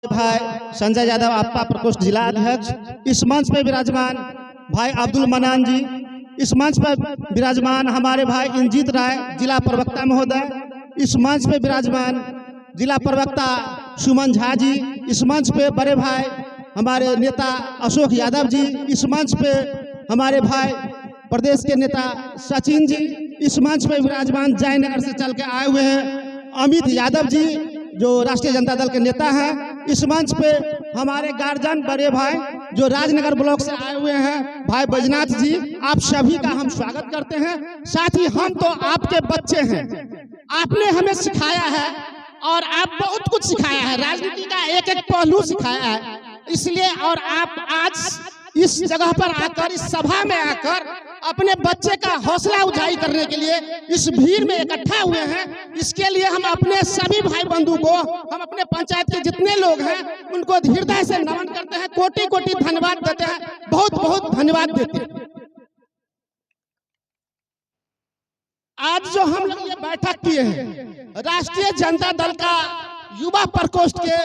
भाई संजय यादव आपका प्रकोष्ठ जिला अध्यक्ष, इस मंच पे विराजमान भाई अब्दुल मनान जी, इस मंच पर विराजमान हमारे भाई इंजीत राय जिला प्रवक्ता महोदय, इस मंच पे विराजमान जिला प्रवक्ता सुमन झा जी, इस मंच पे बड़े भाई हमारे नेता अशोक यादव जी, इस मंच पे हमारे भाई प्रदेश के नेता सचिन जी, इस मंच पे विराजमान जयनगर से चल के आए हुए हैं अमित यादव जी जो राष्ट्रीय जनता दल के नेता हैं। इस मंच पे हमारे गार्जियन बड़े भाई जो राजनगर ब्लॉक से आए हुए हैं भाई बैजनाथ जी, आप सभी का हम स्वागत करते हैं। साथ ही हम तो आपके बच्चे हैं, आपने हमें सिखाया है और आप बहुत कुछ सिखाया है, राजनीति का एक एक पहलू सिखाया है, इसलिए और आप आज इस जगह पर आकर, इस सभा में आकर अपने बच्चे का हौसला उठाई करने के लिए इस भीड़ में इकट्ठा हुए हैं। इसके लिए हम अपने सभी भाई बंधु को, हम अपने पंचायत के जितने लोग हैं उनको हृदय से नमन करते हैं, कोटि कोटि धन्यवाद देते हैं, बहुत बहुत धन्यवाद देते हैं। आज जो हम लोग ये बैठक किए हैं, राष्ट्रीय जनता दल का युवा प्रकोष्ठ के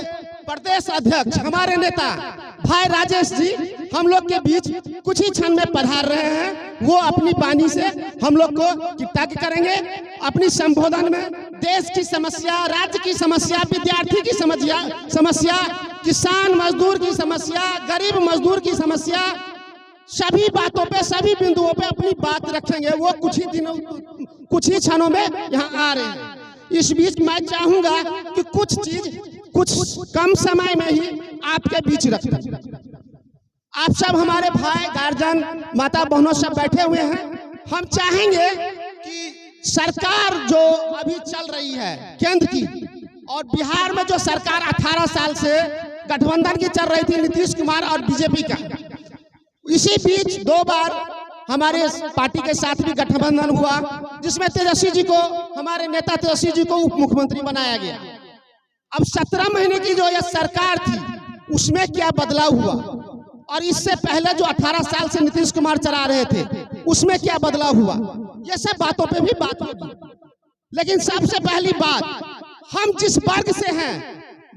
प्रदेश अध्यक्ष हमारे नेता भाई राजेश जी हम लोग के बीच कुछ ही क्षण में पधार रहे हैं। वो अपनी वाणी से हम लोग को कृतज्ञ करेंगे। अपनी संबोधन में देश की समस्या, राज्य की समस्या, विद्यार्थी की समस्या, किसान मजदूर की समस्या, गरीब मजदूर की समस्या, सभी बातों पे, सभी बिंदुओं पे अपनी बात रखेंगे। वो कुछ ही क्षणों में यहाँ आ रहे हैं। इस बीच मैं चाहूंगा कि कुछ कम समय में ही आपके बीच रखें। आप सब हमारे भाई, गार्जियन, माता बहनों सब बैठे हुए हैं। हम चाहेंगे कि सरकार जो अभी चल रही है केंद्र की और बिहार में जो सरकार 18 साल से गठबंधन की चल रही थी, नीतीश कुमार और बीजेपी का, इसी बीच 2 बार हमारे पार्टी के साथ भी गठबंधन हुआ जिसमें तेजस्वी जी को, हमारे नेता तेजस्वी जी को उप मुख्यमंत्री बनाया गया। अब 17 महीने की जो यह सरकार थी उसमें क्या बदलाव हुआ और इससे पहले जो 18 साल से नीतीश कुमार चला रहे थे उसमें क्या बदलाव हुआ, ये सब बातों पे भी बात होगी। लेकिन सबसे पहली बात, हम जिस वर्ग से हैं,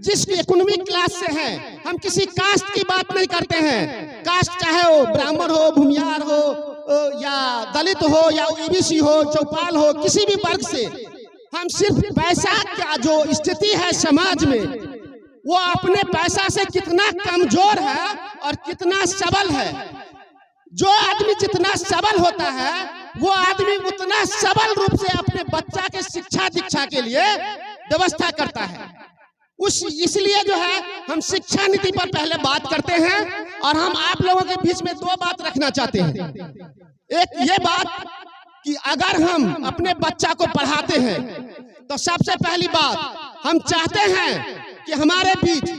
जिस इकोनॉमिक क्लास से हैं, हम किसी कास्ट की बात नहीं करते हैं। कास्ट चाहे वो ब्राह्मण हो, भूमियार हो या दलित हो या ओबीसी हो, चौपाल हो, किसी भी वर्ग से, हम सिर्फ पैसा का जो स्थिति है समाज में, वो अपने पैसा से कितना कमजोर है और कितना सबल है। जो आदमी जितना सबल होता है वो आदमी उतना सबल रूप से अपने बच्चा के शिक्षा दीक्षा के लिए व्यवस्था करता है। इसलिए जो है हम शिक्षा नीति पर पहले बात करते हैं और हम आप लोगों के बीच में 2 बात रखना चाहते हैं। एक ये बात कि अगर हम अपने बच्चा को पढ़ाते हैं तो सबसे पहली बात हम चाहते हैं कि हमारे बीच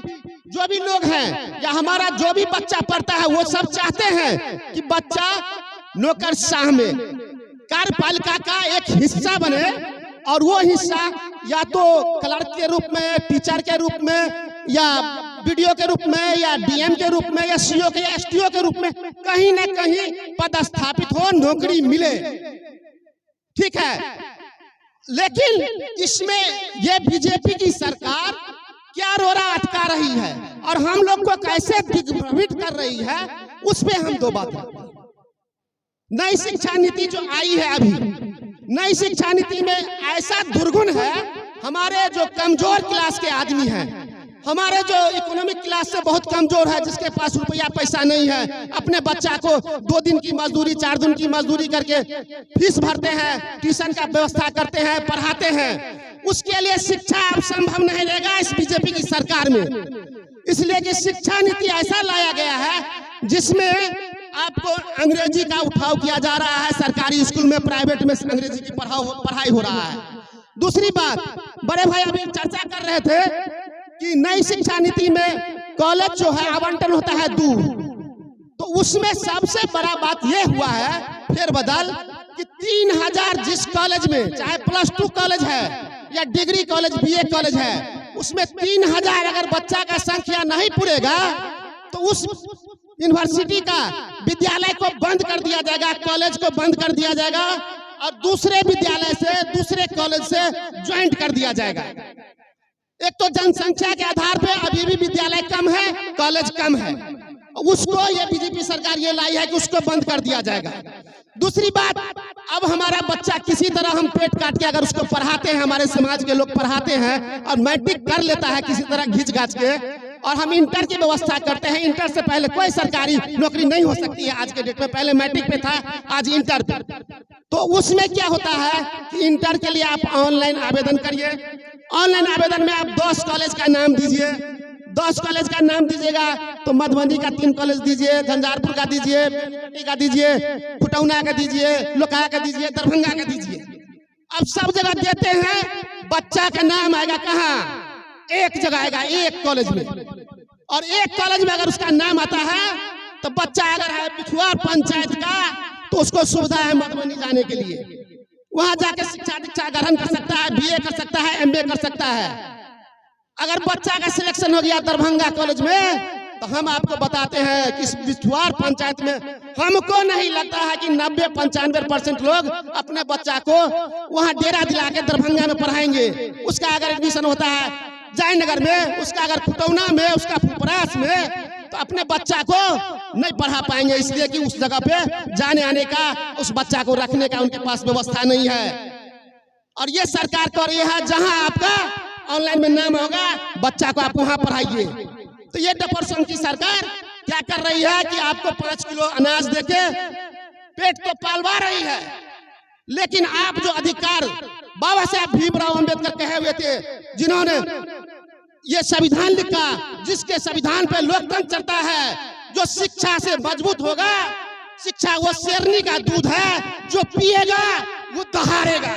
जो भी लोग हैं या हमारा जो भी बच्चा पढ़ता है वो सब चाहते हैं कि बच्चा नौकरशाह में कार्यपालिका का एक हिस्सा बने और वो हिस्सा या तो क्लर्क के रूप में, टीचर के रूप में या बीडीओ के रूप में या डीएम के रूप में या सीओ के या एसटीओ के रूप में कहीं ना कहीं पदस्थापित हो, नौकरी मिले। ठीक है, लेकिन इसमें ये बीजेपी की सरकार क्या रोड़ा अटका रही है और हम लोग को कैसे दिग्भ्रमित कर रही है, उस पे हम 2 बात। नई शिक्षा नीति जो आई है अभी, नई शिक्षा नीति में ऐसा दुर्गुण है, हमारे जो कमजोर क्लास के आदमी हैं, हमारे जो इकोनॉमिक क्लास से बहुत कमजोर है, जिसके पास रुपया पैसा नहीं है, अपने बच्चा को 2 दिन की मजदूरी, 4 दिन की मजदूरी करके फीस भरते हैं, ट्यूशन का व्यवस्था करते हैं, पढ़ाते हैं, उसके लिए शिक्षा अब संभव नहीं रहेगा इस बीजेपी की सरकार में। इसलिए कि शिक्षा नीति ऐसा लाया गया है जिसमें आपको अंग्रेजी का उठाव किया जा रहा है, सरकारी स्कूल में, प्राइवेट में अंग्रेजी की पढ़ाई हो रहा है। दूसरी बात, बड़े भाई अभी चर्चा कर रहे थे कि नई शिक्षा नीति में कॉलेज जो है आवंटन होता है दूर, तो उसमें सबसे बड़ा बात यह हुआ है फेरबदल कि 3000 जिस कॉलेज में, चाहे +2 कॉलेज है या डिग्री कॉलेज, बीए कॉलेज है, उसमें 3000 अगर बच्चा का संख्या नहीं पूरेगा तो उस यूनिवर्सिटी का विद्यालय को बंद कर दिया जाएगा, कॉलेज को बंद कर दिया जाएगा और दूसरे विद्यालय से, दूसरे कॉलेज से ज्वाइंट कर दिया जाएगा। एक तो जनसंख्या के आधार पे अभी भी विद्यालय कम है, कॉलेज कम है, उसको ये बीजेपी सरकार ये लाई है कि उसको बंद कर दिया जाएगा। दूसरी बात, अब हमारा बच्चा किसी तरह हम पेट काट के अगर उसको पढ़ाते हैं, हमारे समाज के लोग पढ़ाते हैं और मैट्रिक कर लेता है किसी तरह घिंच घाच के, और हम इंटर की व्यवस्था करते हैं, इंटर से पहले कोई सरकारी नौकरी नहीं हो सकती है आज के डेट में, पहले मैट्रिक पे था, आज इंटर पे। तो उसमें क्या होता है कि इंटर के लिए आप ऑनलाइन आवेदन करिए, ऑनलाइन आवेदन में आप 10 कॉलेज का नाम दीजिए, 10 कॉलेज का नाम दीजिएगा तो मधुबनी का 3 कॉलेज दीजिए, झंझारपुर का दीजिए, का दीजिए, फुटौना का दीजिए, लोकहा का दीजिए, दरभंगा का दीजिए। अब सब जगह देते हैं, बच्चा का नाम आएगा कहाँ? एक जगह आएगा, एक कॉलेज में, और एक कॉलेज में अगर उसका नाम आता है तो बच्चा अगर है पिछुआर पंचायत का तो उसको सुविधा है मधुबनी जाने के लिए, वहां जाके शिक्षा दीक्षा ग्रहण कर सकता है, बीए कर सकता है, एमए कर सकता है। अगर बच्चा का सिलेक्शन हो गया दरभंगा कॉलेज में, तो हम आपको बताते हैं कि इस बिछुआर पंचायत में हमको नहीं लगता है कि 90-95% लोग अपने बच्चा को वहां डेरा दिला के दरभंगा में पढ़ाएंगे। उसका अगर एडमिशन होता है जयनगर में, उसका अगर फुटौना में, उसका फुलपरास में, तो अपने बच्चा को नहीं पढ़ा पाएंगे, इसलिए कि उस जगह पे जाने आने का, उस बच्चा को रखने का उनके पास व्यवस्था नहीं है। और ये सरकार कर रही है जहां आपका ऑनलाइन में नाम होगा, बच्चा को आप वहां पढ़ाइए। तो ये डपरसन की सरकार क्या कर रही है कि आपको 5 किलो अनाज देके पेट तो पालवा रही है, लेकिन आप जो अधिकार बाबा साहब भीमराव अंबेडकर कहे हुए थे, जिन्होंने ये संविधान लिखा, जिसके संविधान पे लोकतंत्र चलता है, जो शिक्षा से मजबूत होगा, शिक्षा वो शेरनी का दूध है, जो पिएगा वो दहाड़ेगा।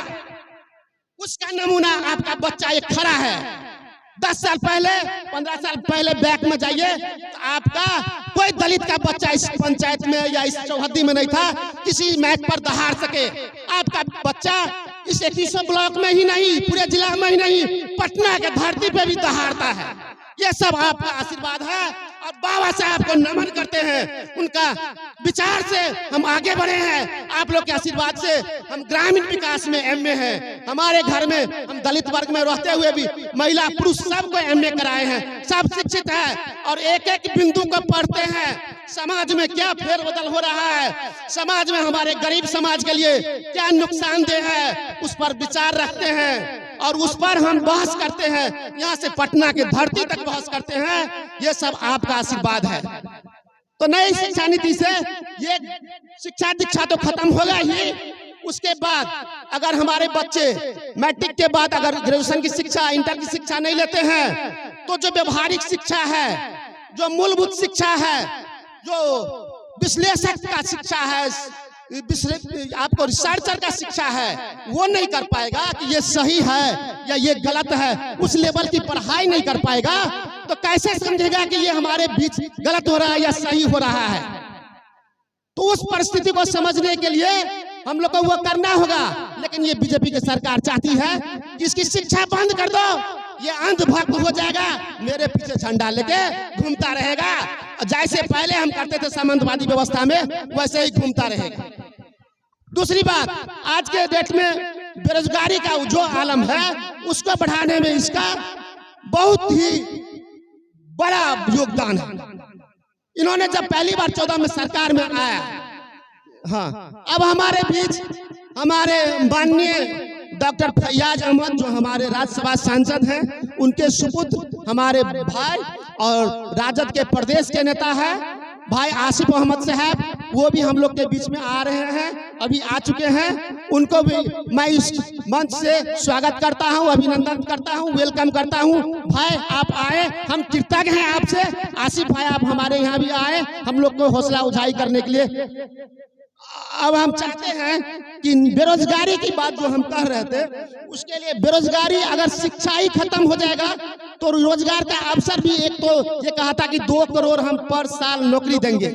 उसका नमूना आपका बच्चा एक खड़ा है। 10 साल पहले, 15 साल पहले बैक में जाइए तो आपका कोई दलित का बच्चा इस पंचायत में या इस चौहद्दी में नहीं था किसी मैच पर दहाड़ सके। आपका बच्चा इस 21 ब्लॉक में ही नहीं, पूरे जिला में ही नहीं, पटना के धरती पे भी दहाड़ता है। ये सब आपका आशीर्वाद है और बाबा साहब को नमन करते हैं। उनका विचार से हम आगे बढ़े हैं, आप लोग के आशीर्वाद से हम ग्रामीण विकास में एमए हैं। हमारे घर में हम दलित वर्ग में रहते हुए भी महिला पुरुष सबको एमए कराए हैं, सब शिक्षित है और एक एक बिंदु को पढ़ते हैं। समाज में क्या फेरबदल हो रहा है, समाज में हमारे गरीब समाज के लिए क्या नुकसानदेह है, उस पर विचार रखते हैं और उस पर हम बहस करते हैं। यहाँ से पटना के धरती तक बहस करते हैं। ये सब आपका आशीर्वाद है। तो नई शिक्षा नीति से ये शिक्षा दीक्षा तो खत्म होगा ही, उसके बाद अगर हमारे बच्चे मैट्रिक के बाद अगर ग्रेजुएशन की शिक्षा, इंटर की शिक्षा नहीं लेते हैं, तो जो व्यवहारिक शिक्षा है, जो मूलभूत शिक्षा है, जो विश्लेषक का शिक्षा है, आपको रिसर्चर का शिक्षा है, वो नहीं कर पाएगा कि ये सही है या ये गलत है, उस लेवल की पढ़ाई नहीं कर पाएगा, तो कैसे समझेगा कि ये हमारे बीच गलत हो रहा है या सही हो रहा है। तो उस परिस्थिति को समझने के लिए हम लोग को वो करना होगा। लेकिन ये बीजेपी की सरकार चाहती है कि इसकी शिक्षा बंद कर दो, ये अंधभक्त हो जाएगा, मेरे पीछे झंडा लेके घूमता रहेगा, जैसे पहले हम करते थे सामंतवादी व्यवस्था में, वैसे ही घूमता रहेगा। दूसरी बात, आज के डेट में बेरोजगारी का जो आलम है, उसको बढ़ाने में इसका बहुत ही बड़ा योगदान है। इन्होंने जब पहली बार 14 में सरकार में आया, हाँ, अब हमारे बीच हमारे माननीय डॉक्टर फैयाज अहमद जो हमारे राज्यसभा सांसद हैं, उनके सुपुत्र हमारे भाई और राजद के प्रदेश के नेता है भाई आसिफ अहमद साहब, वो भी हम लोग के बीच में आ रहे हैं, अभी आ चुके हैं। उनको भी मैं इस मंच से स्वागत करता हूं, अभिनंदन करता हूं, वेलकम करता हूं। भाई आप आए, हम कृतज्ञ हैं आपसे। आसिफ भाई आप हमारे यहाँ भी आए हम लोग को हौसला उठाई करने के लिए। अब हम चाहते हैं कि बेरोजगारी की बात जो हम कह रहे थे, उसके लिए बेरोजगारी अगर शिक्षा ही खत्म हो जाएगा तो रोजगार का अवसर भी, एक तो ये कहा था कि 2 करोड़ हम पर साल नौकरी देंगे,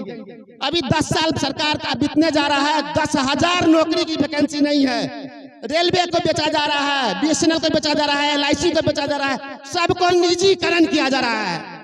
अभी 10 साल सरकार का बीतने जा रहा है, 10,000 नौकरी की वैकेंसी नहीं है। रेलवे को बेचा जा रहा है, BSNL को बेचा जा रहा है, LIC को बेचा जा रहा है, सबको निजीकरण किया जा रहा है।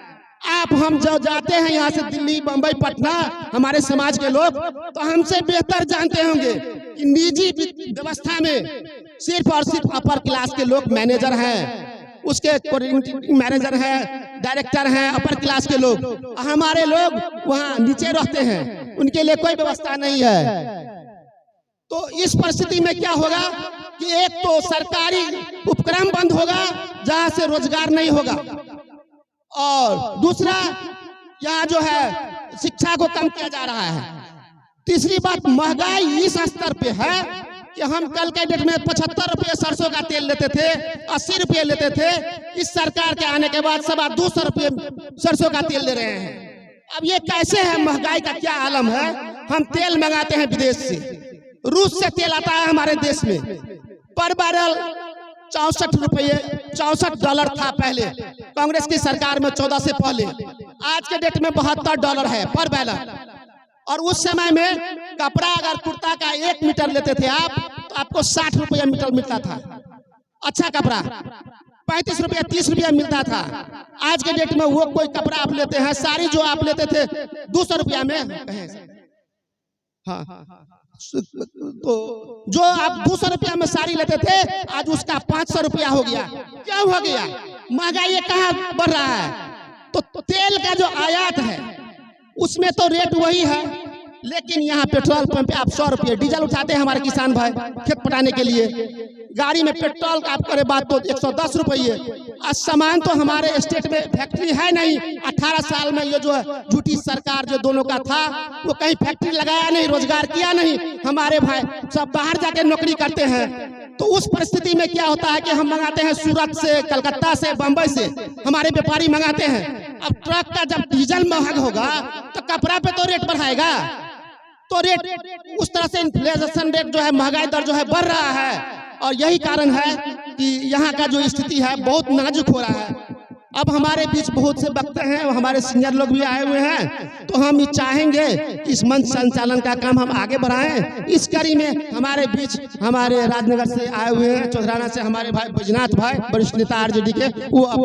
आप हम जो जाते हैं यहाँ से दिल्ली, बंबई, पटना, हमारे समाज के लोग तो हमसे बेहतर जानते होंगे कि निजी व्यवस्था में सिर्फ और सिर्फ अपर क्लास के लोग मैनेजर हैं। उसके कोऑर्डिनेटिंग मैनेजर है, डायरेक्टर हैं, अपर क्लास के लोग। हमारे लोग वहाँ नीचे रहते हैं, उनके लिए कोई व्यवस्था नहीं है। तो इस परिस्थिति में क्या होगा कि एक तो सरकारी उपक्रम बंद होगा जहां से रोजगार नहीं होगा, और दूसरा यहाँ जो है शिक्षा को कम किया जा रहा है। तीसरी बात, महंगाई इस स्तर पे है कि हम कल के डेट में 75 रुपये सरसों का तेल लेते थे, 80 रुपये लेते थे। इस सरकार के आने के बाद 250 रुपये सरसों का तेल ले रहे हैं। अब ये कैसे है? महंगाई का क्या आलम है? हम तेल मंगाते हैं विदेश से, रूस से तेल आता है हमारे देश में, पर बैरल 64 रुपये, $64 था पहले कांग्रेस की सरकार में, 14 से पहले। आज के डेट में $72 है पर बैरल। और उस समय में कपड़ा अगर कुर्ता का 1 मीटर लेते थे आप, तो आपको 60 रुपया मीटर मिलता था। अच्छा कपड़ा 35 रुपया 30 रुपया मिलता था। आज के डेट में वो कोई कपड़ा आप लेते हैं, साड़ी जो आप लेते थे 200 रुपया में, हाँ, तो जो आप 200 रुपया में साड़ी लेते थे, आज उसका 500 रुपया हो गया। क्या हो गया? महंगाई कहाँ बढ़ रहा है? तो तेल का जो आयात है उसमें तो रेट वही है, लेकिन यहाँ पेट्रोल पंप पे आप 100 रुपये डीजल उठाते हैं हमारे किसान भाई खेत पटाने के लिए। गाड़ी में पेट्रोल का आप करे बात तो 110 रुपये। आज सामान तो हमारे स्टेट में फैक्ट्री है नहीं। 18 साल में ये जो है झूठी सरकार जो दोनों का था, वो कहीं फैक्ट्री लगाया नहीं, रोजगार किया नहीं। हमारे भाई सब बाहर जाके नौकरी करते हैं। तो उस परिस्थिति में क्या होता है कि हम मंगाते हैं सूरत से, कलकत्ता से, बंबई से, हमारे व्यापारी मंगाते हैं। अब ट्रक का जब डीजल महंगा होगा तो कपड़ा पे तो रेट बढ़ाएगा, तो रेट उस तरह से इन्फ्लेशन रेट जो है, महंगाई दर जो है बढ़ रहा है। और यही कारण है कि यहाँ का जो स्थिति है बहुत नाजुक हो रहा है। अब हमारे बीच बहुत से वक्ता हैं, हमारे सीनियर लोग भी आए हुए हैं, तो हम चाहेंगे कि इस मंच संचालन का काम हम आगे बढ़ाएं। इस कड़ी में हमारे बीच हमारे राजनगर से आए हुए हैं, चौधराना से हमारे भाई बैजनाथ भाई, वरिष्ठ नेता आरजेडी के, वो